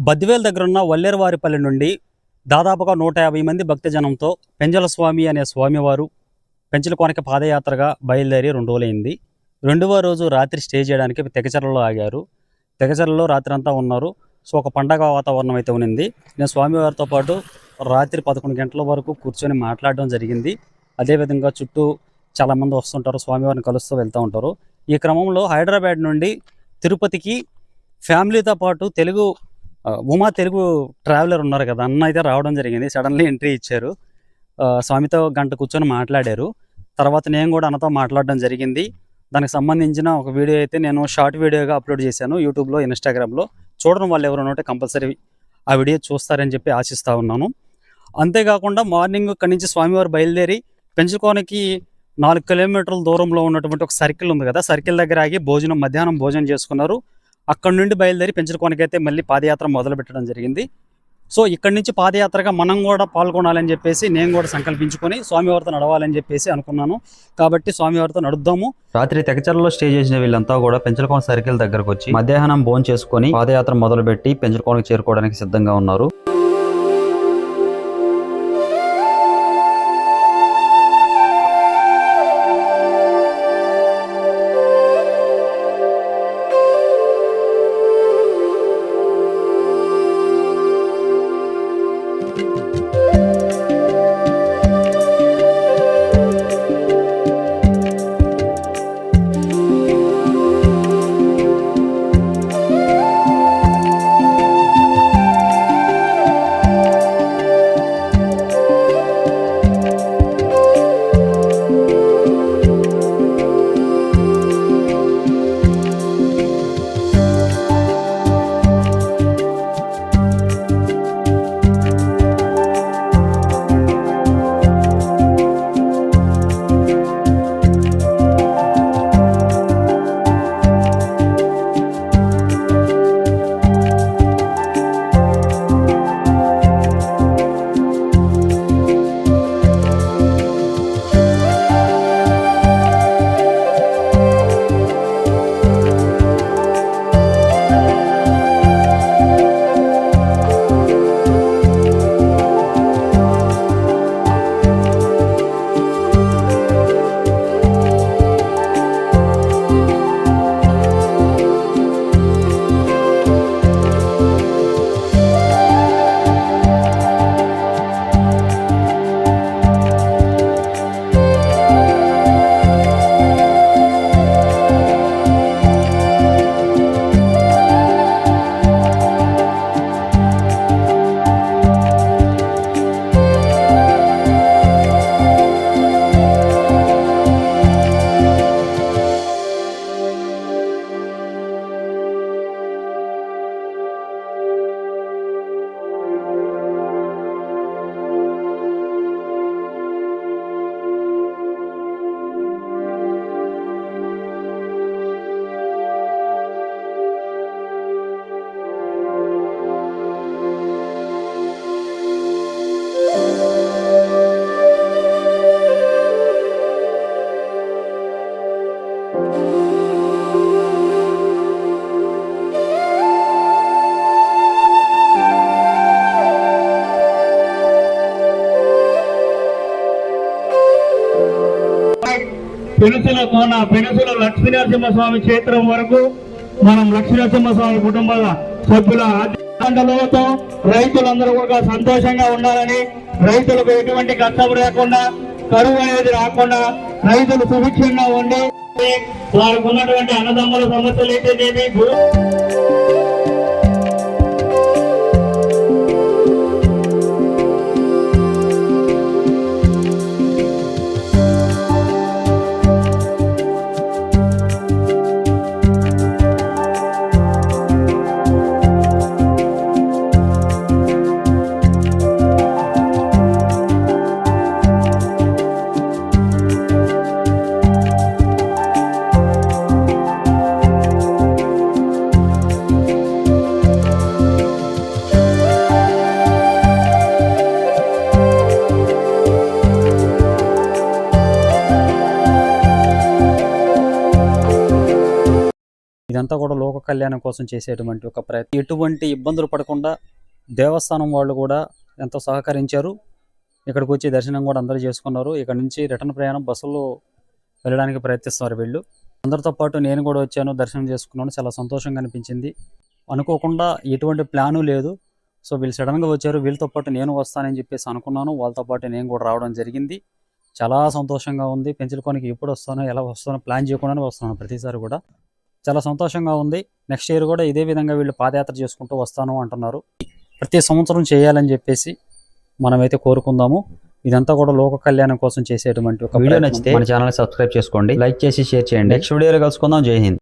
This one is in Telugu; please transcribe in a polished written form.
బద్దివేలు దగ్గరున్న వల్లేరువారిపల్లి నుండి దాదాపుగా 150 మంది భక్తజనంతో పెంజల స్వామి అనే స్వామివారు పెంచలకోనకి పాదయాత్రగా బయలుదేరి 2 రోజులైంది. 2వ రోజు రాత్రి స్టే చేయడానికి తెగచర్లలో ఆగారు. తెగచర్లలో రాత్రి అంతా ఉన్నారు. సో ఒక పండగ వాతావరణం అయితే ఉన్నింది. నేను స్వామివారితో పాటు రాత్రి 11 గంటల వరకు కూర్చొని మాట్లాడడం జరిగింది. అదేవిధంగా చుట్టూ చాలామంది వస్తుంటారు, స్వామివారిని కలుస్తూ వెళ్తూ ఉంటారు. ఈ క్రమంలో హైదరాబాద్ నుండి తిరుపతికి ఫ్యామిలీతో పాటు ఉమా తెలుగు ట్రావెలర్ ఉన్నారు కదా, అన్న అయితే రావడం జరిగింది. సడన్లీ ఎంట్రీ ఇచ్చారు. స్వామితో గంట కూర్చొని మాట్లాడారు. తర్వాత నేను కూడా అన్నతో మాట్లాడడం జరిగింది. దానికి సంబంధించిన ఒక వీడియో అయితే నేను షార్ట్ వీడియోగా అప్లోడ్ చేశాను యూట్యూబ్లో, ఇన్స్టాగ్రామ్లో. చూడడం వాళ్ళు ఎవరైనా ఉంటే కంపల్సరీ ఆ వీడియో చూస్తారని చెప్పి ఆశిస్తూ ఉన్నాను. అంతేకాకుండా మార్నింగ్ ఇక్కడి నుంచి స్వామివారు బయలుదేరి పెంచుకోనికి 4 కిలోమీటర్ల దూరంలో ఉన్నటువంటి ఒక సర్కిల్ ఉంది కదా, సర్కిల్ దగ్గర ఆగి మధ్యాహ్నం భోజనం చేసుకున్నారు. అక్కడ నుండి బయలుదేరి పెంచలకోనకైతే మళ్ళీ పాదయాత్ర మొదలు పెట్టడం జరిగింది. సో ఇక్కడి నుంచి పాదయాత్రగా మనం కూడా పాల్గొనాలని చెప్పేసి నేను కూడా సంకల్పించుకొని స్వామివారితో నడవాలని చెప్పేసి అనుకున్నాను. కాబట్టి స్వామివారితో నడుద్దాము. రాత్రి తెగచర్లలో స్టే చేసిన వీళ్ళంతా కూడా పెంచలకోన సర్కిల్ దగ్గరకు వచ్చి మధ్యాహ్నం భోజనం చేసుకొని పాదయాత్ర మొదలుపెట్టి పెంచలకోనకి చేరుకోవడానికి సిద్ధంగా ఉన్నారు. పెనుసుల లక్ష్మీనరసింహస్వామి క్షేత్రం వరకు మనం లక్ష్మీనరసింహస్వామి కుటుంబ సభ్యుల ఆందోళనతో రైతులందరూ కూడా సంతోషంగా ఉండాలని, రైతులకు ఎటువంటి కష్టం లేకుండా, కరువు అనేది రాకుండా, రైతులు సుభిక్షంగా ఉండి వారికి ఉన్నటువంటి అన్నదమ్ముల సమస్యలు అయితేనేమి ఇదంతా కూడా లోక కళ్యాణం కోసం చేసేటువంటి ఒక ప్రయత్నం. ఎటువంటి ఇబ్బందులు పడకుండా దేవస్థానం వాళ్ళు కూడా ఎంతో సహకరించారు. ఇక్కడికి వచ్చి దర్శనం కూడా అందరూ చేసుకున్నారు. ఇక్కడ నుంచి రిటర్న్ ప్రయాణం బస్సులో వెళ్ళడానికి ప్రయత్నిస్తున్నారు వీళ్ళు. అందరితో పాటు నేను కూడా వచ్చాను, దర్శనం చేసుకున్నాను. చాలా సంతోషంగా అనిపించింది. అనుకోకుండా ఎటువంటి ప్లాను లేదు. సో వీళ్ళు సడన్గా వచ్చారు. వీళ్ళతో పాటు నేను వస్తానని చెప్పేసి అనుకున్నాను. వాళ్ళతో పాటు నేను కూడా రావడం జరిగింది. చాలా సంతోషంగా ఉంది. పెంచలకోనకి ఎప్పుడు వస్తానో ఎలా వస్తానో ప్లాన్ చేయకుండానే వస్తున్నాను ప్రతిసారి కూడా. చాలా సంతోషంగా ఉంది. నెక్స్ట్ ఇయర్ కూడా ఇదే విధంగా వీళ్ళు పాదయాత్ర చేసుకుంటూ వస్తాను అంటున్నారు. ప్రతి సంవత్సరం చేయాలని చెప్పేసి మనమైతే కోరుకుందాము. ఇదంతా కూడా లోక కళ్యాణం కోసం చేసేటువంటి ఒక వీడియో. నచ్చితే మన ఛానల్ సబ్స్క్రైబ్ చేసుకోండి, లైక్ చేసి షేర్ చేయండి. నెక్స్ట్ వీడియోలో కలుసుకుందాం. జై హింద్.